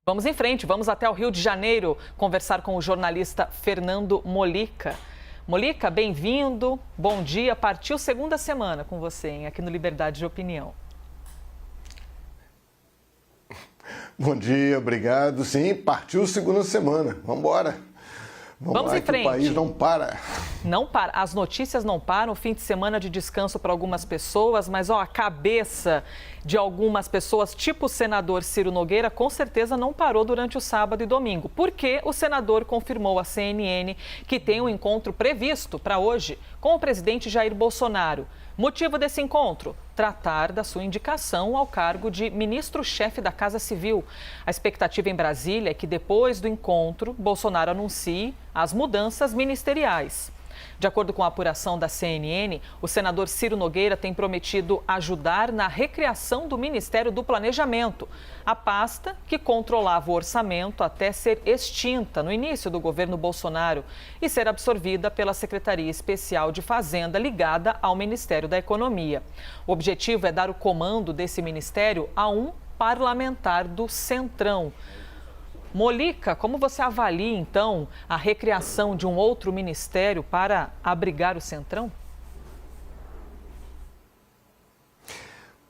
Vamos em frente, vamos até o Rio de Janeiro conversar com o jornalista Fernando Molica. Molica, bem-vindo, bom dia. Partiu segunda semana com você, hein, aqui no Liberdade de Opinião. Bom dia, obrigado. Sim, partiu segunda semana. Vamos embora. Vamos lá, em frente. Que o país não para. Não para. As notícias não param. Fim de semana de descanso para algumas pessoas, mas a cabeça de algumas pessoas, tipo o senador Ciro Nogueira, com certeza não parou durante o sábado e domingo. Porque o senador confirmou à CNN que tem um encontro previsto para hoje com o presidente Jair Bolsonaro. Motivo desse encontro? Tratar da sua indicação ao cargo de ministro-chefe da Casa Civil. A expectativa em Brasília é que depois do encontro, Bolsonaro anuncie as mudanças ministeriais. De acordo com a apuração da CNN, o senador Ciro Nogueira tem prometido ajudar na recriação do Ministério do Planejamento, a pasta que controlava o orçamento até ser extinta no início do governo Bolsonaro e ser absorvida pela Secretaria Especial de Fazenda ligada ao Ministério da Economia. O objetivo é dar o comando desse ministério a um parlamentar do Centrão. Molica, como você avalia, então, a recriação de um outro ministério para abrigar o Centrão?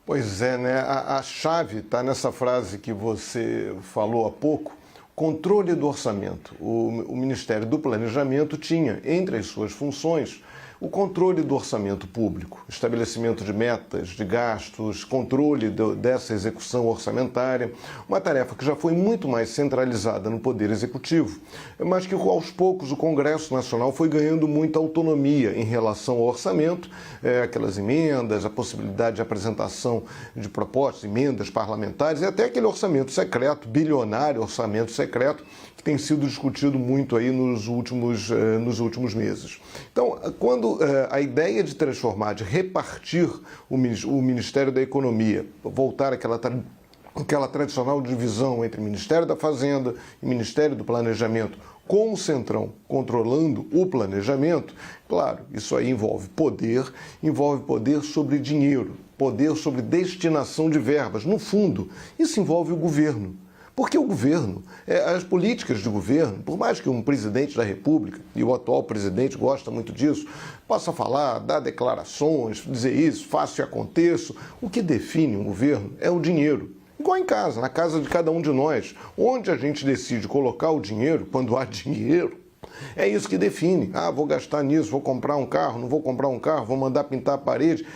Pois é, né? A chave está nessa frase que você falou há pouco, controle do orçamento. O Ministério do Planejamento tinha, entre as suas funções, o controle do orçamento público, estabelecimento de metas, de gastos, controle dessa execução orçamentária, uma tarefa que já foi muito mais centralizada no Poder Executivo, mas que aos poucos o Congresso Nacional foi ganhando muita autonomia em relação ao orçamento, aquelas emendas, a possibilidade de apresentação de propostas, emendas parlamentares e até aquele orçamento secreto, bilionário orçamento secreto, que tem sido discutido muito aí nos últimos meses. Então, quando a ideia de transformar, de repartir o Ministério da Economia, voltar àquela tradicional divisão entre Ministério da Fazenda e Ministério do Planejamento, com o Centrão controlando o planejamento, claro, isso aí envolve poder sobre dinheiro, poder sobre destinação de verbas. No fundo, isso envolve o governo. Porque o governo, as políticas de governo, por mais que um presidente da República, e o atual presidente gosta muito disso, possa falar, dar declarações, dizer isso, faço e aconteço, o que define um governo é o dinheiro. Igual em casa, na casa de cada um de nós, onde a gente decide colocar o dinheiro, quando há dinheiro, é isso que define. Ah, vou gastar nisso, vou comprar um carro, não vou comprar um carro, vou mandar pintar a parede.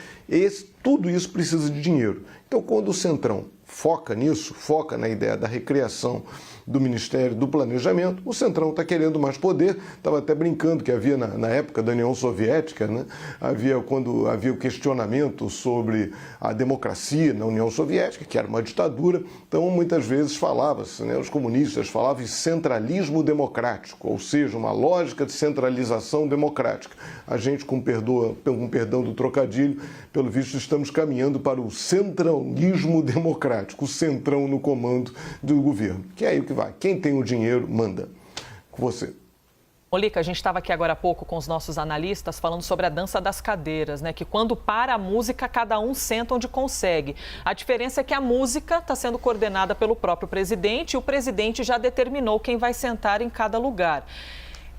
Tudo isso precisa de dinheiro. Então, quando o Centrão foca nisso, foca na ideia da recriação do Ministério do Planejamento, o Centrão está querendo mais poder. Estava até brincando que havia na época da União Soviética, né? Quando havia o questionamento sobre a democracia na União Soviética, que era uma ditadura, então muitas vezes falava-se, né? Os comunistas falavam em centralismo democrático, ou seja, uma lógica de centralização democrática. A gente, com perdão do trocadilho, pelo visto estamos caminhando para o centralismo democrático, o Centrão no comando do governo, que é aí o que vai. Quem tem o dinheiro, manda. Com você. Molica, a gente estava aqui agora há pouco com os nossos analistas falando sobre a dança das cadeiras, né? Que quando para a música, cada um senta onde consegue. A diferença é que a música está sendo coordenada pelo próprio presidente e o presidente já determinou quem vai sentar em cada lugar.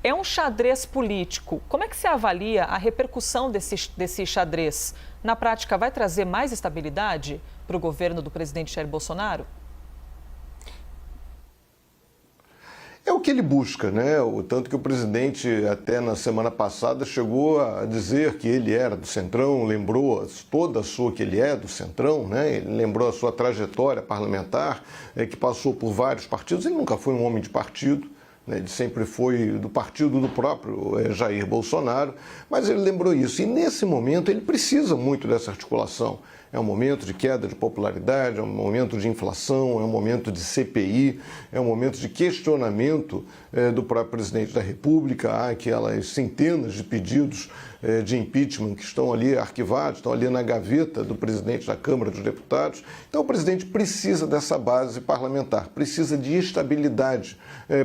É um xadrez político. Como é que você avalia a repercussão desse xadrez? Na prática, vai trazer mais estabilidade para o governo do presidente Jair Bolsonaro? É o que ele busca, né? O tanto que o presidente, até na semana passada, chegou a dizer que ele era do Centrão, lembrou que ele é do Centrão, né? Ele lembrou a sua trajetória parlamentar, que passou por vários partidos. Ele nunca foi um homem de partido, né? Ele sempre foi do partido do próprio Jair Bolsonaro, mas ele lembrou isso. E nesse momento ele precisa muito dessa articulação. É um momento de queda de popularidade, é um momento de inflação, é um momento de CPI, é um momento de questionamento do próprio presidente da República. Há aquelas centenas de pedidos de impeachment que estão ali arquivados, estão ali na gaveta do presidente da Câmara dos Deputados. Então o presidente precisa dessa base parlamentar, precisa de estabilidade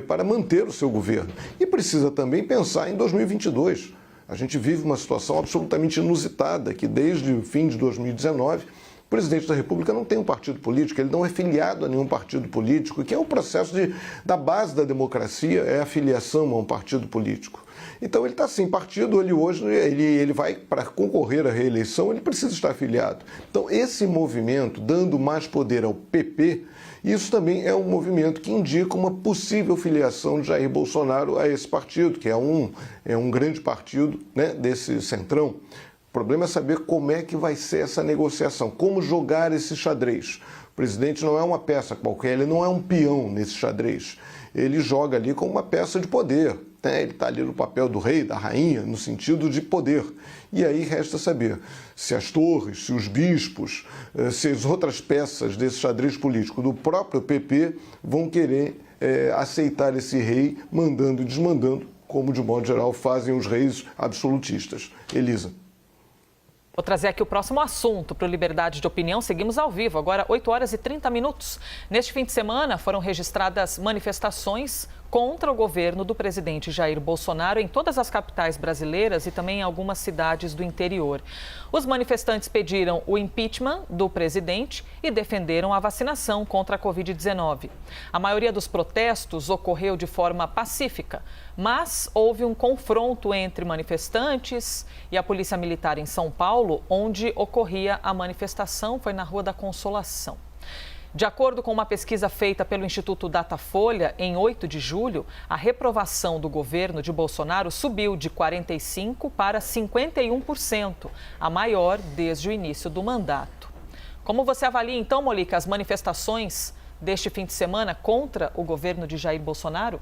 para manter o seu governo e precisa também pensar em 2022. A gente vive uma situação absolutamente inusitada, que desde o fim de 2019, O presidente da República não tem um partido político, ele não é filiado a nenhum partido político, que é o processo da base da democracia, é a filiação a um partido político. Então ele está sem partido, ele vai, para concorrer à reeleição, ele precisa estar afiliado. Então esse movimento, dando mais poder ao PP, isso também é um movimento que indica uma possível filiação de Jair Bolsonaro a esse partido, que é um grande partido, né, desse centrão. O problema é saber como é que vai ser essa negociação, como jogar esse xadrez. O presidente não é uma peça qualquer, ele não é um peão nesse xadrez. Ele joga ali como uma peça de poder. Ele está ali no papel do rei, da rainha, no sentido de poder. E aí resta saber se as torres, se os bispos, se as outras peças desse xadrez político do próprio PP vão querer aceitar esse rei mandando e desmandando, como de modo geral fazem os reis absolutistas. Elisa. Vou trazer aqui o próximo assunto para o Liberdade de Opinião. Seguimos ao vivo, agora 8 horas e 30 minutos. Neste fim de semana foram registradas manifestações contra o governo do presidente Jair Bolsonaro em todas as capitais brasileiras e também em algumas cidades do interior. Os manifestantes pediram o impeachment do presidente e defenderam a vacinação contra a Covid-19. A maioria dos protestos ocorreu de forma pacífica, mas houve um confronto entre manifestantes e a Polícia Militar em São Paulo, onde ocorria a manifestação, foi na Rua da Consolação. De acordo com uma pesquisa feita pelo Instituto Datafolha, em 8 de julho, a reprovação do governo de Bolsonaro subiu de 45% para 51%, a maior desde o início do mandato. Como você avalia, então, Molica, as manifestações deste fim de semana contra o governo de Jair Bolsonaro?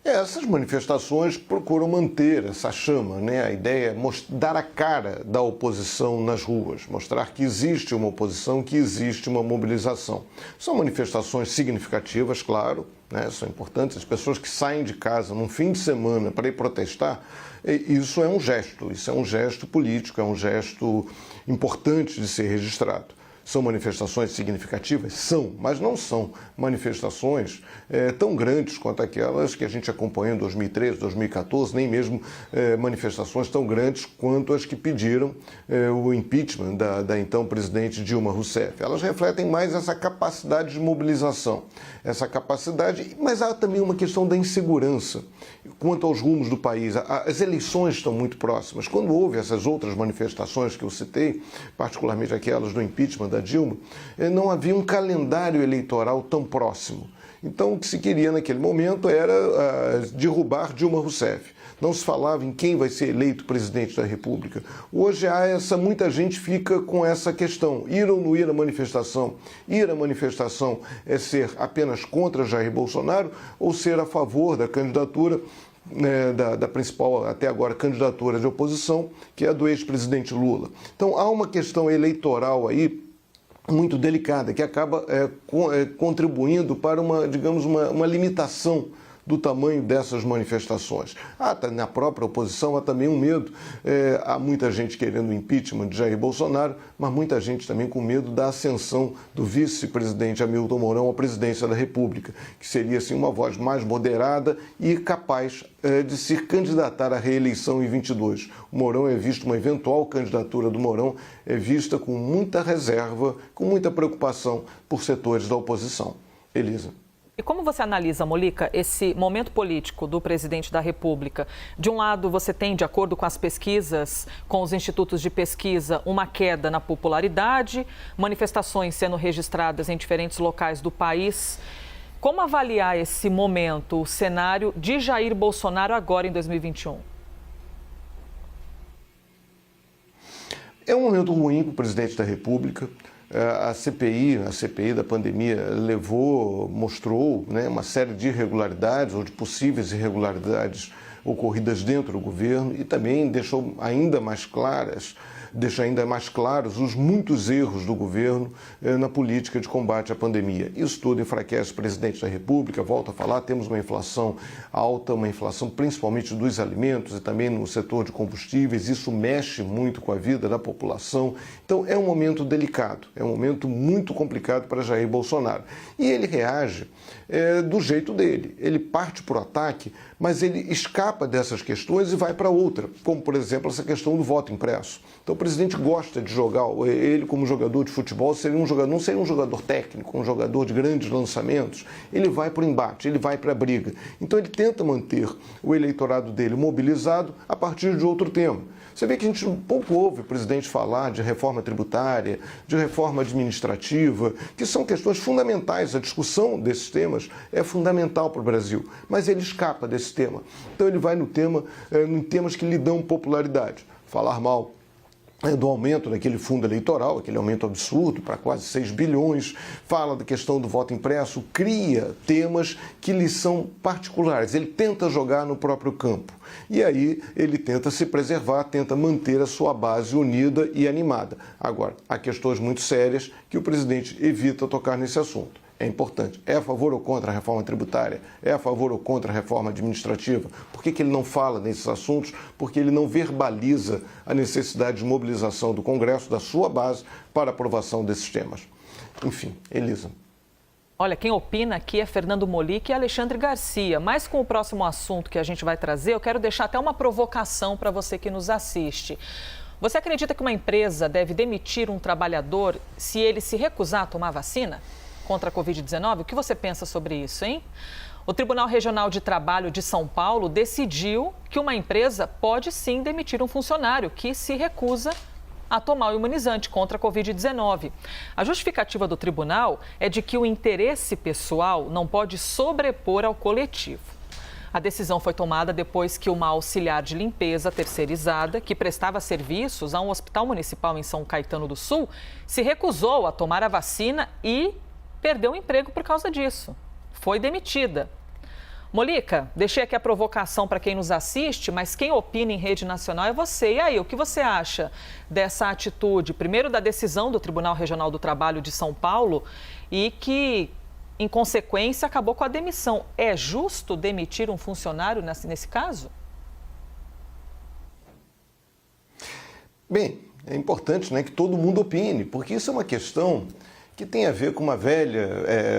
Essas manifestações procuram manter essa chama, né? A ideia é dar a cara da oposição nas ruas, mostrar que existe uma oposição, que existe uma mobilização. São manifestações significativas, claro, né? São importantes. As pessoas que saem de casa num fim de semana para ir protestar, isso é um gesto político, é um gesto importante de ser registrado. São manifestações significativas? São, mas não são manifestações tão grandes quanto aquelas que a gente acompanhou em 2013, 2014, nem mesmo manifestações tão grandes quanto as que pediram o impeachment da então presidente Dilma Rousseff. Elas refletem mais essa capacidade de mobilização, essa capacidade, mas há também uma questão da insegurança quanto aos rumos do país. As eleições estão muito próximas. Quando houve essas outras manifestações que eu citei, particularmente aquelas do impeachment da Dilma, não havia um calendário eleitoral tão próximo. Então, o que se queria naquele momento era derrubar Dilma Rousseff. Não se falava em quem vai ser eleito presidente da República. Hoje muita gente fica com essa questão. Ir ou não ir à manifestação? Ir à manifestação é ser apenas contra Jair Bolsonaro ou ser a favor da candidatura da principal, até agora, candidatura de oposição, que é a do ex-presidente Lula. Então, há uma questão eleitoral aí muito delicada, que acaba contribuindo para uma limitação do tamanho dessas manifestações. Na própria oposição há também um medo. Há muita gente querendo o impeachment de Jair Bolsonaro, mas muita gente também com medo da ascensão do vice-presidente Hamilton Mourão à presidência da República, que seria assim uma voz mais moderada e capaz de se candidatar à reeleição em 22. O Mourão é visto, uma eventual candidatura do Mourão é vista com muita reserva, com muita preocupação por setores da oposição. Elisa. E como você analisa, Molica, esse momento político do presidente da República? De um lado, você tem, de acordo com as pesquisas, com os institutos de pesquisa, uma queda na popularidade, manifestações sendo registradas em diferentes locais do país. Como avaliar esse momento, o cenário de Jair Bolsonaro agora em 2021? É um momento ruim para o presidente da República. A CPI da pandemia mostrou, né, uma série de irregularidades ou de possíveis irregularidades ocorridas dentro do governo e também deixou ainda mais claras deixa ainda mais claros os muitos erros do governo na política de combate à pandemia. Isso tudo enfraquece o presidente da República, volto a falar, temos uma inflação alta, uma inflação principalmente dos alimentos e também no setor de combustíveis, isso mexe muito com a vida da população. Então é um momento delicado, é um momento muito complicado para Jair Bolsonaro. E ele reage do jeito dele, ele parte para o ataque, mas ele escapa dessas questões e vai para outra, como por exemplo essa questão do voto impresso. Então o presidente gosta de jogar, ele como jogador de futebol não seria um jogador técnico, um jogador de grandes lançamentos, ele vai para o embate, ele vai para a briga. Então ele tenta manter o eleitorado dele mobilizado a partir de outro tema. Você vê que a gente pouco ouve o presidente falar de reforma tributária, de reforma administrativa, que são questões fundamentais. A discussão desses temas é fundamental para o Brasil, mas ele escapa desse tema. Então ele vai em temas que lhe dão popularidade. Falar mal do aumento daquele fundo eleitoral, aquele aumento absurdo para quase 6 bilhões, fala da questão do voto impresso, cria temas que lhe são particulares. Ele tenta jogar no próprio campo. E aí ele tenta se preservar, tenta manter a sua base unida e animada. Agora, há questões muito sérias que o presidente evita tocar nesse assunto. É importante. É a favor ou contra a reforma tributária? É a favor ou contra a reforma administrativa? Por que ele não fala nesses assuntos? Porque ele não verbaliza a necessidade de mobilização do Congresso, da sua base, para aprovação desses temas. Enfim, Elisa. Olha, quem opina aqui é Fernando Molic e Alexandre Garcia. Mas com o próximo assunto que a gente vai trazer, eu quero deixar até uma provocação para você que nos assiste. Você acredita que uma empresa deve demitir um trabalhador se ele se recusar a tomar vacina contra a Covid-19? O que você pensa sobre isso, hein? O Tribunal Regional de Trabalho de São Paulo decidiu que uma empresa pode sim demitir um funcionário que se recusa a tomar o imunizante contra a Covid-19. A justificativa do tribunal é de que o interesse pessoal não pode sobrepor ao coletivo. A decisão foi tomada depois que uma auxiliar de limpeza terceirizada, que prestava serviços a um hospital municipal em São Caetano do Sul, se recusou a tomar a vacina e perdeu o emprego por causa disso. Foi demitida. Molica, deixei aqui a provocação para quem nos assiste, mas quem opina em rede nacional é você. E aí, o que você acha dessa atitude, primeiro da decisão do Tribunal Regional do Trabalho de São Paulo e que, em consequência, acabou com a demissão? É justo demitir um funcionário nesse caso? Bem, é importante, né, que todo mundo opine, porque isso é uma questão que tem a ver com uma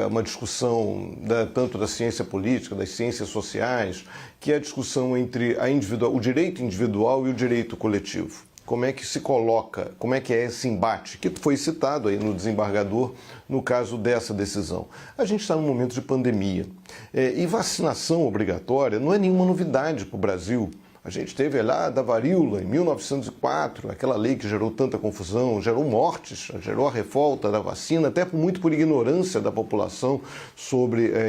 uma discussão tanto da ciência política, das ciências sociais, que é a discussão entre o direito individual e o direito coletivo. Como é que se coloca, como é que é esse embate, que foi citado aí no desembargador no caso dessa decisão. A gente está num momento de pandemia e vacinação obrigatória não é nenhuma novidade para o Brasil. A gente teve lá da varíola em 1904, aquela lei que gerou tanta confusão, gerou mortes, gerou a revolta da vacina, até muito por ignorância da população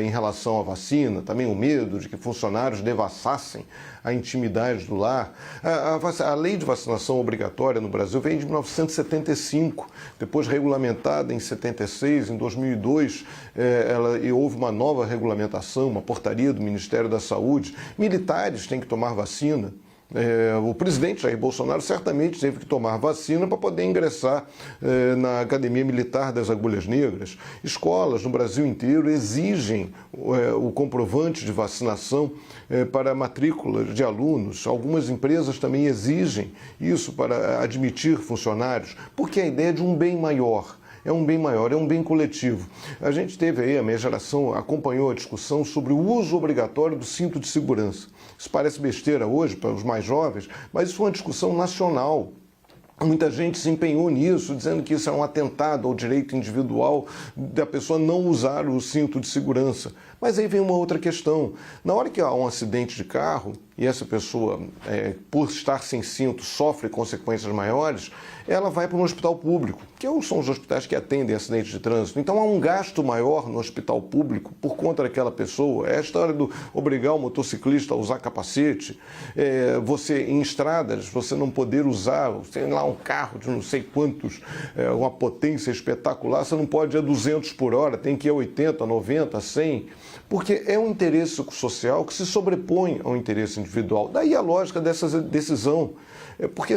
em relação à vacina, também o medo de que funcionários devassassem a intimidade do lar. A lei de vacinação obrigatória no Brasil veio de 1975, depois regulamentada em 76, em 2002, houve uma nova regulamentação, uma portaria do Ministério da Saúde. Militares têm que tomar vacina. O presidente Jair Bolsonaro certamente teve que tomar vacina para poder ingressar na Academia Militar das Agulhas Negras. Escolas no Brasil inteiro exigem o comprovante de vacinação para a matrícula de alunos. Algumas empresas também exigem isso para admitir funcionários, porque a ideia é de um bem maior. É um bem maior, é um bem coletivo. A gente teve aí, a minha geração acompanhou a discussão sobre o uso obrigatório do cinto de segurança. Isso parece besteira hoje para os mais jovens, mas isso foi uma discussão nacional. Muita gente se empenhou nisso, dizendo que isso é um atentado ao direito individual da pessoa não usar o cinto de segurança. Mas aí vem uma outra questão. Na hora que há um acidente de carro e essa pessoa, por estar sem cinto, sofre consequências maiores, ela vai para um hospital público, que são os hospitais que atendem acidentes de trânsito. Então há um gasto maior no hospital público por conta daquela pessoa. É a história do obrigar o motociclista a usar capacete, você em estradas, você não poder usar, sei lá, um carro de não sei quantos, uma potência espetacular, você não pode ir a 200 por hora, tem que ir a 80, 90, 100, porque é um interesse social que se sobrepõe ao interesse individual. Daí a lógica dessa decisão. Porque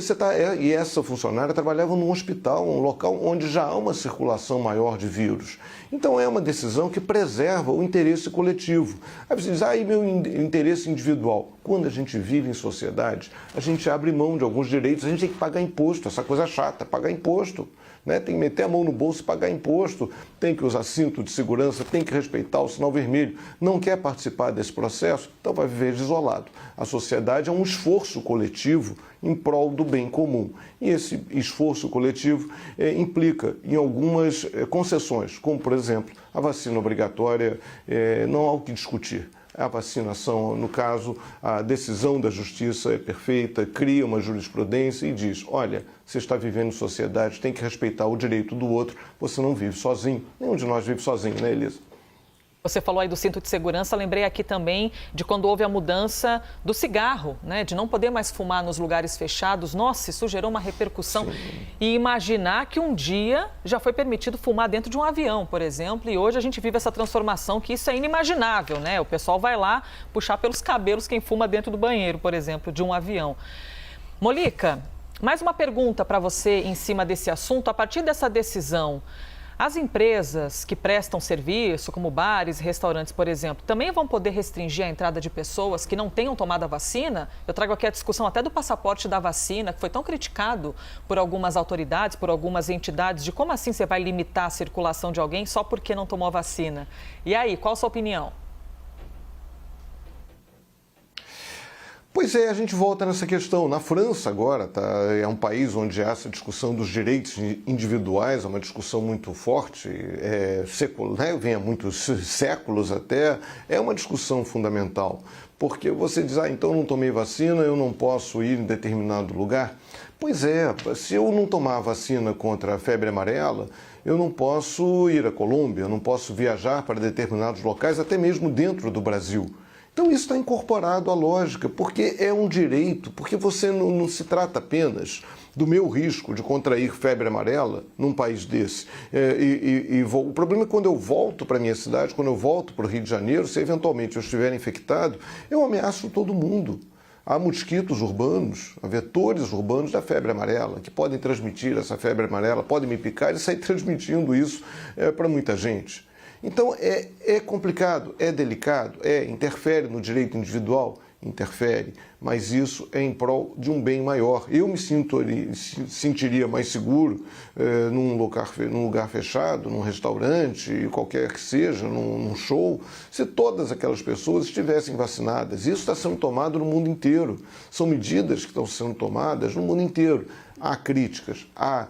e essa funcionária trabalhava num hospital, um local onde já há uma circulação maior de vírus. Então é uma decisão que preserva o interesse coletivo. Aí você diz, e meu interesse individual? Quando a gente vive em sociedade, a gente abre mão de alguns direitos, a gente tem que pagar imposto, essa coisa chata, pagar imposto. Né? Tem que meter a mão no bolso e pagar imposto, tem que usar cinto de segurança, tem que respeitar o sinal vermelho. Não quer participar desse processo? Então vai viver isolado. A sociedade é um esforço coletivo em prol do bem comum. E esse esforço coletivo implica em algumas concessões, como, por exemplo, a vacina obrigatória, não há o que discutir. A vacinação, no caso, a decisão da justiça é perfeita, cria uma jurisprudência e diz, olha, você está vivendo em sociedade, tem que respeitar o direito do outro, você não vive sozinho. Nenhum de nós vive sozinho, né, Elisa? Você falou aí do cinto de segurança, lembrei aqui também de quando houve a mudança do cigarro, né? De não poder mais fumar nos lugares fechados. Nossa, isso gerou uma repercussão. Sim. E imaginar que um dia já foi permitido fumar dentro de um avião, por exemplo, e hoje a gente vive essa transformação que isso é inimaginável, né? O pessoal vai lá puxar pelos cabelos quem fuma dentro do banheiro, por exemplo, de um avião. Molica, mais uma pergunta para você em cima desse assunto. A partir dessa decisão, as empresas que prestam serviço, como bares, restaurantes, por exemplo, também vão poder restringir a entrada de pessoas que não tenham tomado a vacina? Eu trago aqui a discussão até do passaporte da vacina, que foi tão criticado por algumas autoridades, por algumas entidades, de como assim você vai limitar a circulação de alguém só porque não tomou a vacina. E aí, qual a sua opinião? Pois é, a gente volta nessa questão. Na França agora, é um país onde há essa discussão dos direitos individuais, é uma discussão muito forte, né? Vem há muitos séculos até, é uma discussão fundamental. Porque você diz, então eu não tomei vacina, eu não posso ir em determinado lugar. Pois é, se eu não tomar a vacina contra a febre amarela, eu não posso ir à Colômbia, eu não posso viajar para determinados locais, até mesmo dentro do Brasil. Então isso está incorporado à lógica, porque é um direito, porque você não se trata apenas do meu risco de contrair febre amarela num país desse. O problema é quando eu volto para a minha cidade, quando eu volto para o Rio de Janeiro, se eventualmente eu estiver infectado, eu ameaço todo mundo. Há mosquitos urbanos, há vetores urbanos da febre amarela, que podem transmitir essa febre amarela, podem me picar e sair transmitindo isso para muita gente. Então, é complicado, é delicado, interfere no direito individual? Interfere, mas isso é em prol de um bem maior. Eu me sentiria mais seguro num lugar fechado, num restaurante, qualquer que seja, num show, se todas aquelas pessoas estivessem vacinadas. Isso está sendo tomado no mundo inteiro. São medidas que estão sendo tomadas no mundo inteiro. Há críticas, há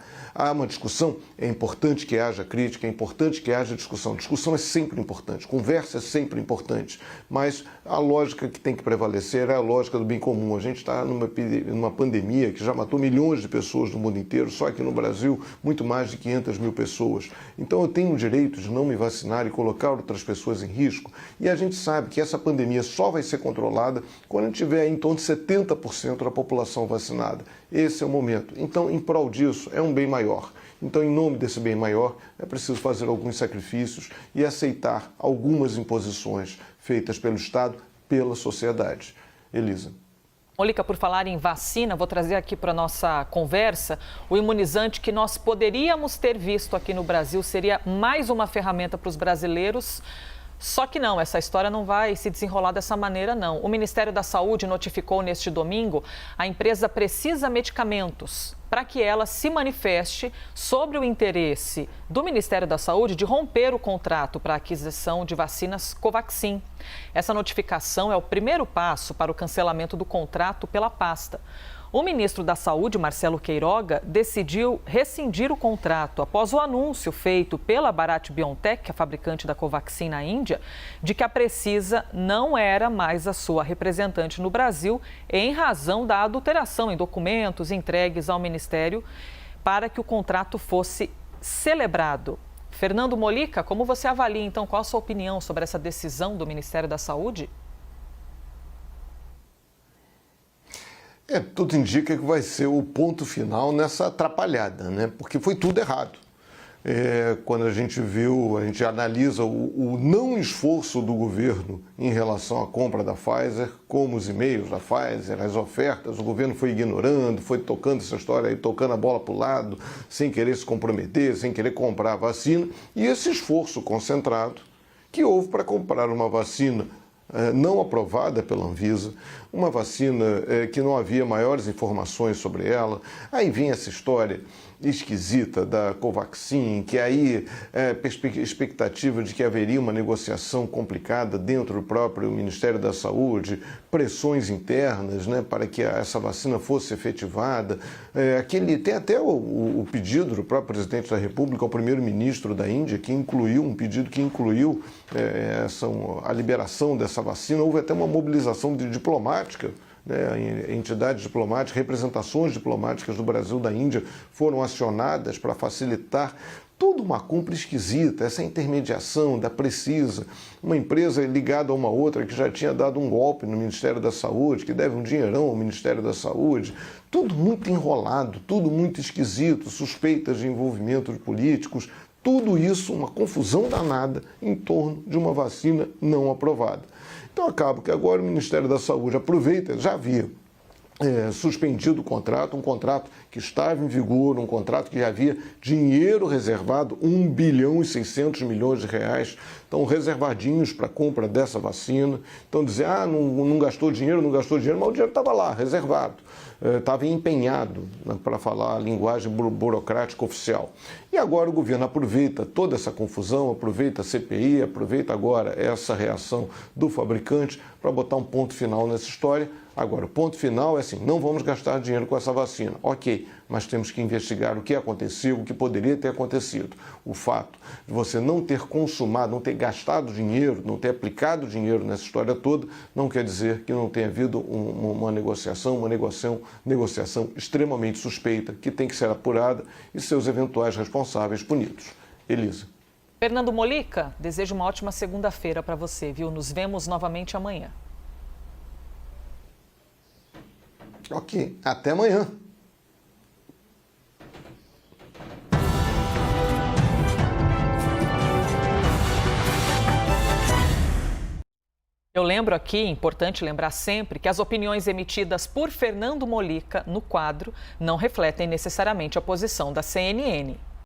uma discussão, é importante que haja crítica, é importante que haja discussão. Discussão é sempre importante, conversa é sempre importante, mas a lógica que tem que prevalecer é a lógica do bem comum. A gente está numa pandemia que já matou milhões de pessoas no mundo inteiro, só aqui no Brasil, muito mais de 500 mil pessoas. Então eu tenho o direito de não me vacinar e colocar outras pessoas em risco. E a gente sabe que essa pandemia só vai ser controlada quando a gente tiver em torno de 70% da população vacinada. Esse é o momento. Então, em prol disso, é um bem maior. Então, em nome desse bem maior, é preciso fazer alguns sacrifícios e aceitar algumas imposições feitas pelo Estado, pela sociedade. Elisa. Molica, por falar em vacina, vou trazer aqui para a nossa conversa o imunizante que nós poderíamos ter visto aqui no Brasil. Seria mais uma ferramenta para os brasileiros. Só que não, essa história não vai se desenrolar dessa maneira, não. O Ministério da Saúde notificou neste domingo a empresa Precisa Medicamentos para que ela se manifeste sobre o interesse do Ministério da Saúde de romper o contrato para a aquisição de vacinas Covaxin. Essa notificação é o primeiro passo para o cancelamento do contrato pela pasta. O ministro da Saúde, Marcelo Queiroga, decidiu rescindir o contrato após o anúncio feito pela Bharat BioNTech, a fabricante da Covaxin na Índia, de que a Precisa não era mais a sua representante no Brasil em razão da adulteração em documentos entregues ao Ministério para que o contrato fosse celebrado. Fernando Molica, como você avalia, então, qual a sua opinião sobre essa decisão do Ministério da Saúde? Tudo indica que vai ser o ponto final nessa atrapalhada, né? Porque foi tudo errado. quando a gente analisa o não esforço do governo em relação à compra da Pfizer, como os e-mails da Pfizer, as ofertas, o governo foi ignorando, foi tocando essa história aí, tocando a bola para o lado, sem querer se comprometer, sem querer comprar a vacina, e esse esforço concentrado que houve para comprar uma vacina não aprovada pela Anvisa, uma vacina que não havia maiores informações sobre ela. Aí vem essa história esquisita da Covaxin, que aí expectativa de que haveria uma negociação complicada dentro do próprio Ministério da Saúde, pressões internas, né, para que essa vacina fosse efetivada. Tem até o pedido do próprio presidente da República ao primeiro-ministro da Índia, que incluiu um pedido que incluiu a liberação dessa vacina. Houve até uma mobilização diplomática, né? Entidades diplomáticas, representações diplomáticas do Brasil e da Índia foram acionadas para facilitar. Tudo uma compra esquisita, essa intermediação da Precisa, uma empresa ligada a uma outra que já tinha dado um golpe no Ministério da Saúde, que deve um dinheirão ao Ministério da Saúde, tudo muito enrolado, tudo muito esquisito, suspeitas de envolvimento de políticos, tudo isso uma confusão danada em torno de uma vacina não aprovada. Então acaba que agora o Ministério da Saúde aproveita, já havia suspendido o contrato, um contrato que estava em vigor, um contrato que já havia dinheiro reservado, 1 bilhão e 600 milhões de reais, então reservadinhos para a compra dessa vacina. Então dizer, não gastou dinheiro, mas o dinheiro estava lá, reservado, estava empenhado, né, para falar a linguagem burocrática oficial. E agora o governo aproveita toda essa confusão, aproveita a CPI, aproveita agora essa reação do fabricante para botar um ponto final nessa história. Agora, o ponto final é assim, não vamos gastar dinheiro com essa vacina. Ok, mas temos que investigar o que aconteceu, o que poderia ter acontecido. O fato de você não ter consumado, não ter gastado dinheiro, não ter aplicado dinheiro nessa história toda, não quer dizer que não tenha havido uma negociação extremamente suspeita, que tem que ser apurada e seus eventuais responsáveis punidos. Elisa. Fernando Molica, desejo uma ótima segunda-feira para você, viu? Nos vemos novamente amanhã. Ok, até amanhã. Eu lembro aqui, importante lembrar sempre, que as opiniões emitidas por Fernando Molica no quadro não refletem necessariamente a posição da CNN.